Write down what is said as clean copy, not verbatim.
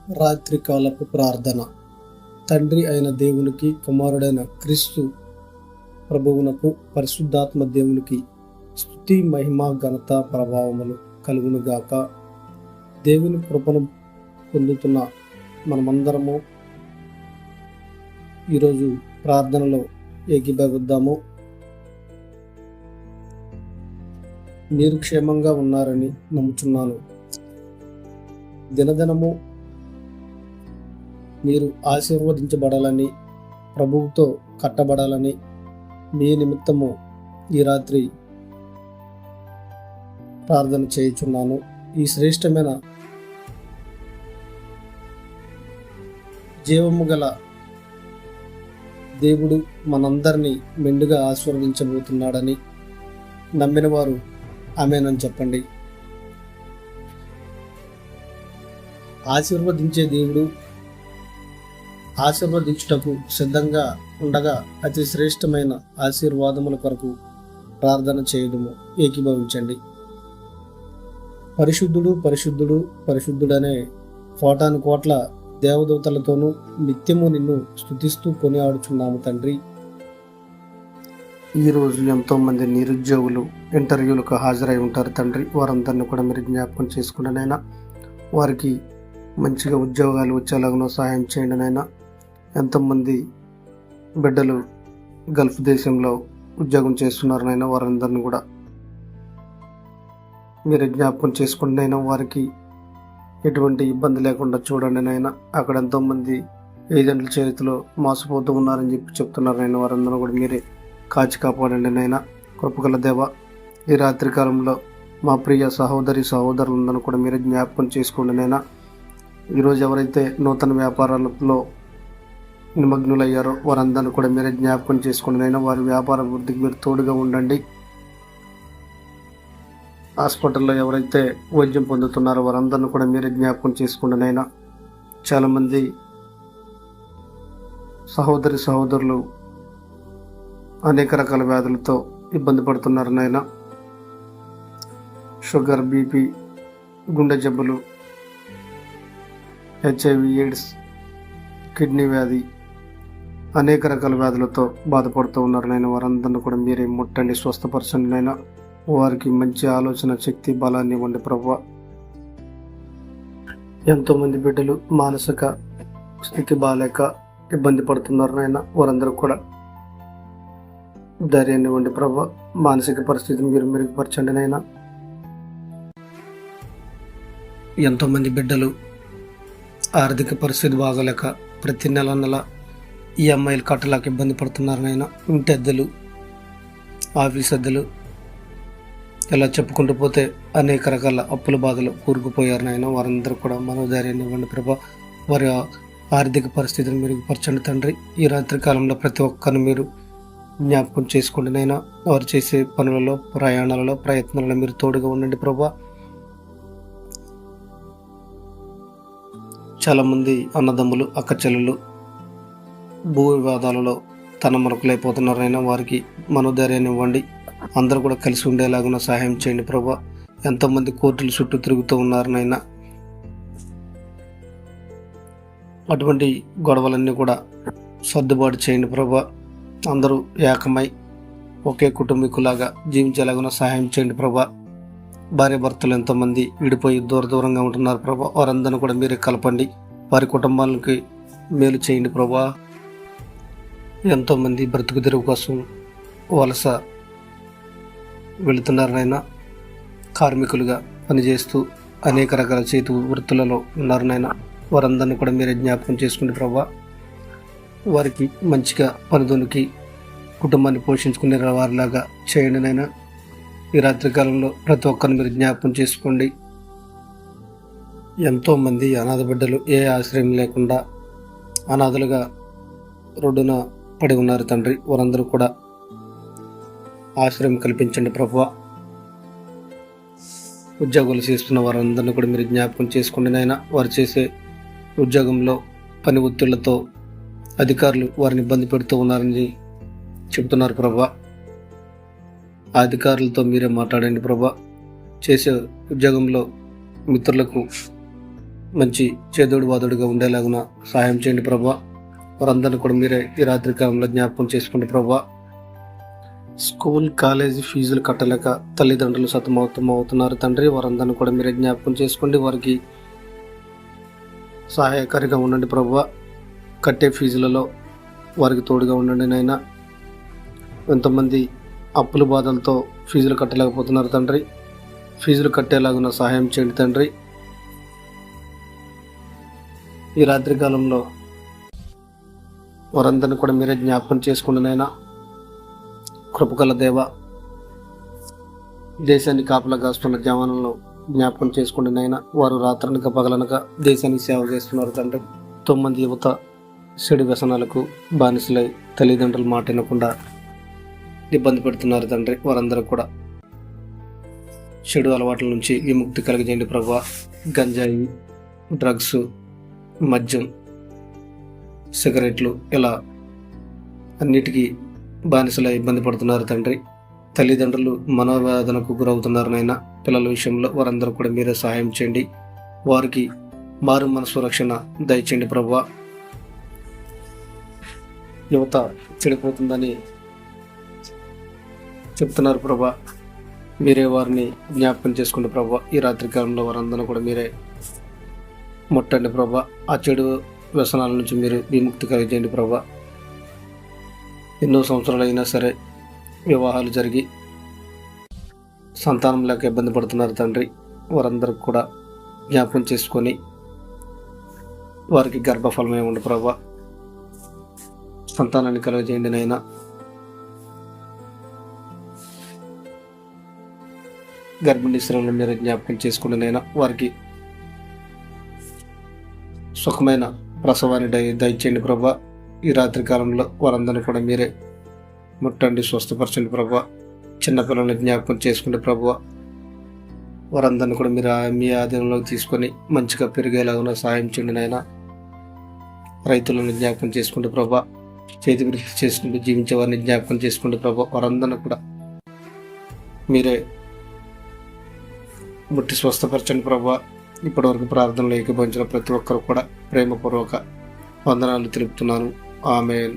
రాత్రికాలపు ప్రార్థన. తండ్రి అయిన దేవునికి, కుమారుడైన క్రీస్తు ప్రభువునకు, పరిశుద్ధాత్మ దేవునికి స్తుతి, మహిమ, ఘనత, ప్రభావములు కలుగునుగాక. దేవుని కృపను పొందుతున్న మనమందరము ఈరోజు ప్రార్థనలో ఏకీభవిద్దాము. మీరు క్షేమంగా ఉన్నారని నమ్ముచున్నాను. దినదినము మీరు ఆశీర్వదించబడాలని, ప్రభువుతో కట్టబడాలని మీ నిమిత్తము ఈ రాత్రి ప్రార్థన చేయుచున్నాను. ఈ శ్రేష్టమైన జీవము గల దేవుడు మనందరినీ మెండుగా ఆశీర్వదించబోతున్నాడని నమ్మిన వారు ఆమేనని చెప్పండి. ఆశీర్వదించే దేవుడు ఆశీర్వదించుటకు సిద్ధంగా ఉండగా అతి శ్రేష్టమైన ఆశీర్వాదముల కొరకు ప్రార్థన చేయడము ఏకీభవించండి. పరిశుద్ధుడు పరిశుద్ధుడు పరిశుద్ధుడనే కోటాను కోట్ల దేవదూతలతోనూ నిత్యము నిన్ను స్తుతిస్తూ కొనియాడుచున్నాము తండ్రి. ఈరోజు ఎంతోమంది నిరుద్యోగులు ఇంటర్వ్యూలకు హాజరై ఉంటారు తండ్రి. వారందరినీ కూడా మీరు జ్ఞాపకం చేసుకుంటేనైనా వారికి మంచిగా ఉద్యోగాలు వచ్చేలాగా సహాయం చేయండి నైనా. ఎంతోమంది బిడ్డలు గల్ఫ్ దేశంలో ఉద్యోగం చేస్తున్నారు నైనా. వారందరినీ కూడా మీరు జ్ఞాపకం చేసుకుంటే అయినా వారికి ఎటువంటి ఇబ్బంది లేకుండా చూడండి నైనా. అక్కడ ఎంతోమంది ఏజెంట్ల చేతిలో మోసపోతూ ఉన్నారని చెప్తున్నారు నైనా. వారందరూ కూడా మీరే కాచి కాపాడండి నైనా. కృపగల దేవ, ఈ రాత్రి కాలంలో మా ప్రియ సహోదరులందరూ కూడా మీరే జ్ఞాపకం చేసుకోండి నైనా. ఈరోజు ఎవరైతే నూతన వ్యాపారాలలో నిమగ్నులయ్యారో వారందరినీ కూడా మీరే జ్ఞాపకం చేసుకోండి నైనా. వారి వ్యాపార వృద్ధికి మీరు తోడుగా ఉండండి. హాస్పిటల్లో ఎవరైతే వైద్యం పొందుతున్నారో వారందరినీ కూడా మీరే జ్ఞాపకం చేసుకోండి నైనా. చాలామంది సహోదరులు అనేక రకాల వ్యాధులతో ఇబ్బంది పడుతున్నారు నాయన. షుగర్, బీపీ, గుండె జబ్బులు, హెచ్ఐవి, ఎయిడ్స్, కిడ్నీ వ్యాధి, అనేక రకాల వ్యాధులతో బాధపడుతూ ఉన్నారు నాయన. వారందరినీ కూడా మీరే ముట్టండి, స్వస్థపరచండి నాయన. వారికి మంచి ఆలోచన శక్తి, బలాన్ని ఇవ్వండి ప్రభువా. ఎంతోమంది బిడ్డలు మానసిక స్థితి బాలేక ఇబ్బంది పడుతున్నారు నాయన. వారందరూ కూడా ధైర్యాన్ని ఇవ్వండి ప్రభువా. మానసిక పరిస్థితిని మీరు మెరుగుపరచండి నాయన. ఎంతోమంది బిడ్డలు ఆర్థిక పరిస్థితి బాగోలేక ప్రతి నెల ఈఎంఐలు కట్టలేక ఇబ్బంది పడుతున్నారు నాయన. ఇంటి అద్దెలు, ఆఫీస్ అద్దెలు, ఇలా చెప్పుకుంటూ పోతే అనేక రకాల అప్పుల బాధలు కూరుకుపోయారు నాయన. వారందరూ కూడా మనోధైర్యాన్ని ఇవ్వండి ప్రభా. వారి ఆర్థిక పరిస్థితిని మెరుగుపరచండి తండ్రి. ఈ రాత్రి కాలంలో ప్రతి ఒక్కరిని మీరు జ్ఞాపకం చేసుకోండి నైనా. వారు చేసే పనులలో, ప్రయాణాలలో, ప్రయత్నాలలో మీరు తోడుగా ఉండండి ప్రభా. చాలామంది అన్నదమ్ములు, అక్కచెల్లెలు భూ వివాదాలలో తన మరకులైపోతున్నారైనా వారికి మనోధైర్యాన్ని ఇవ్వండి. అందరూ కూడా కలిసి ఉండేలాగా సహాయం చేయండి ప్రభా. ఎంతోమంది కోర్టుల చుట్టూ తిరుగుతూ ఉన్నారనైనా. అటువంటి గొడవలన్నీ కూడా సర్దుబాటు చేయండి ప్రభా. అందరూ ఏకమై ఒకే కుటుంబీకులాగా జీవించేలాగా సహాయం చేయండి ప్రభా. భార్య భర్తలు ఎంతోమంది విడిపోయి దూరంగా ఉంటున్నారు ప్రభా. వారందరినీ కూడా మీరే కలపండి. వారి కుటుంబాలకి మేలు చేయండి ప్రభా. ఎంతోమంది బ్రతుకు తెరువు కోసం వలస వెళుతున్నారనైనా. కార్మికులుగా పనిచేస్తూ అనేక రకాల చేతి వృత్తులలో ఉన్నారనైనా. వారందరినీ కూడా మీరే జ్ఞాపకం చేసుకోండి ప్రభా. వారికి మంచిగా పనిదొనికి కుటుంబాన్ని పోషించుకునే వారిలాగా చేయండి నైనా. ఈ రాత్రికాలంలో ప్రతి ఒక్కరిని మీరు జ్ఞాపకం చేసుకోండి. ఎంతోమంది అనాథ బిడ్డలు ఏ ఆశ్రయం లేకుండా అనాథలుగా రోడ్డున పడి ఉన్నారు తండ్రి. వారందరూ కూడా ఆశ్రయం కల్పించండి ప్రభువా. ఉద్యోగాలు చేస్తున్న వారందరినీ కూడా మీరు జ్ఞాపకం చేసుకోండి నాయన. వారు చేసే ఉద్యోగంలో పని ఒత్తిళ్లతో అధికారులు వారిని ఇబ్బంది పెడుతూ ఉన్నారని చెబుతున్నారు ప్రభువా. ఆ అధికారులతో మీరే మాట్లాడండి ప్రభా. చేసే ఉద్యోగంలో మిత్రులకు మంచి చేదోడు వాదోడుగా ఉండేలాగున సహాయం చేయండి ప్రభా. వారందరినీ కూడా మీరే ఈ రాత్రి కాలంలో జ్ఞాపకం చేసుకోండి ప్రభా. స్కూల్ కాలేజీ ఫీజులు కట్టలేక తల్లిదండ్రులు అవుతున్నారు తండ్రి. వారందరినీ కూడా మీరే జ్ఞాపకం చేసుకోండి. వారికి సహాయకారిగా ఉండండి ప్రభా. కట్టే ఫీజులలో వారికి తోడుగా ఉండండి నాయన. ఎంతోమంది అప్పుల బాధలతో ఫీజులు కట్టలేకపోతున్నారు తండ్రి. ఫీజులు కట్టేలాగున్న సహాయం చేయండి తండ్రి. ఈ రాత్రి కాలంలో వారందరినీ కూడా మీరే జ్ఞాపకం చేసుకోండి నాయన. కృపగల దేవ, దేశాన్ని కాపలా కాస్తున్న జవానులను జ్ఞాపకం చేసుకోండి నాయన. వారు రాత్రనక పగలనక దేశానికి సేవ చేస్తున్నారు తండ్రి. 9 మంది యువత చెడు వ్యసనాలకు బానిసలై తల్లిదండ్రులు మాట వినకుండా ఇబ్బంది పెడుతున్నారు తండ్రి. వారందరూ కూడా చెడు అలవాట్ల నుంచి విముక్తి కలిగజేయండి ప్రభా. గంజాయి, డ్రగ్స్, మద్యం, సిగరెట్లు ఇలా అన్నిటికీ బానిసలై ఇబ్బంది పడుతున్నారు తండ్రి. తల్లిదండ్రులు మనోవేదనకు గురవుతున్నారు నాయన. పిల్లల విషయంలో వారందరూ కూడా మీరే సహాయం చేయండి. వారికి మారు మనసు రక్షణ దయచేయండి ప్రభా. యువత చెడిపోతుందని చెప్తున్నారు ప్రభా. మీరే వారిని జ్ఞాపకం చేసుకోండి ప్రభా. ఈ రాత్రి కాలంలో వారందరూ కూడా మీరే ముట్టండి ప్రభా. ఆ చెడు వ్యసనాల నుంచి మీరు విముక్తి కలిగజేయండి ప్రభా. ఎన్నో సంవత్సరాలు అయినా సరే వివాహాలు జరిగి సంతానం లేక ఇబ్బంది పడుతున్నారు తండ్రి. వారందరికి కూడా జ్ఞాపకం చేసుకొని వారికి గర్భఫలమే ఉండు ప్రభా. సంతానాన్ని కలుగజేయండి నాయన. గర్భిణీ స్త్రీలను మీరు జ్ఞాపకం చేసుకోండి నాయన. వారికి సుఖమైన ప్రసవాన్ని దయచేయండి ప్రభా. ఈ రాత్రి కాలంలో వారందరినీ కూడా మీరే ముట్టండి, స్వస్థపరచండి ప్రభా. చిన్నపిల్లల్ని జ్ఞాపకం చేసుకుంటే ప్రభా. వారందరినీ కూడా మీరు మీ ఆధీనంలోకి తీసుకొని మంచిగా పెరిగేలాగా సహాయం చేయండి నాయన. రైతులను జ్ఞాపకం చేసుకుంటే ప్రభా. చేతి వృత్తి చేసుకుంటూ జీవించే వారిని జ్ఞాపకం చేసుకుంటే ప్రభా. వారందరినీ కూడా మీరే ముట్టి స్వస్థపరచండి ప్రభా. ఇప్పటివరకు ప్రార్థనలు ఏకీభవించిన ప్రతి ఒక్కరు కూడా ప్రేమపూర్వక వందనాలు తెలుపుతున్నాను. ఆమేన్.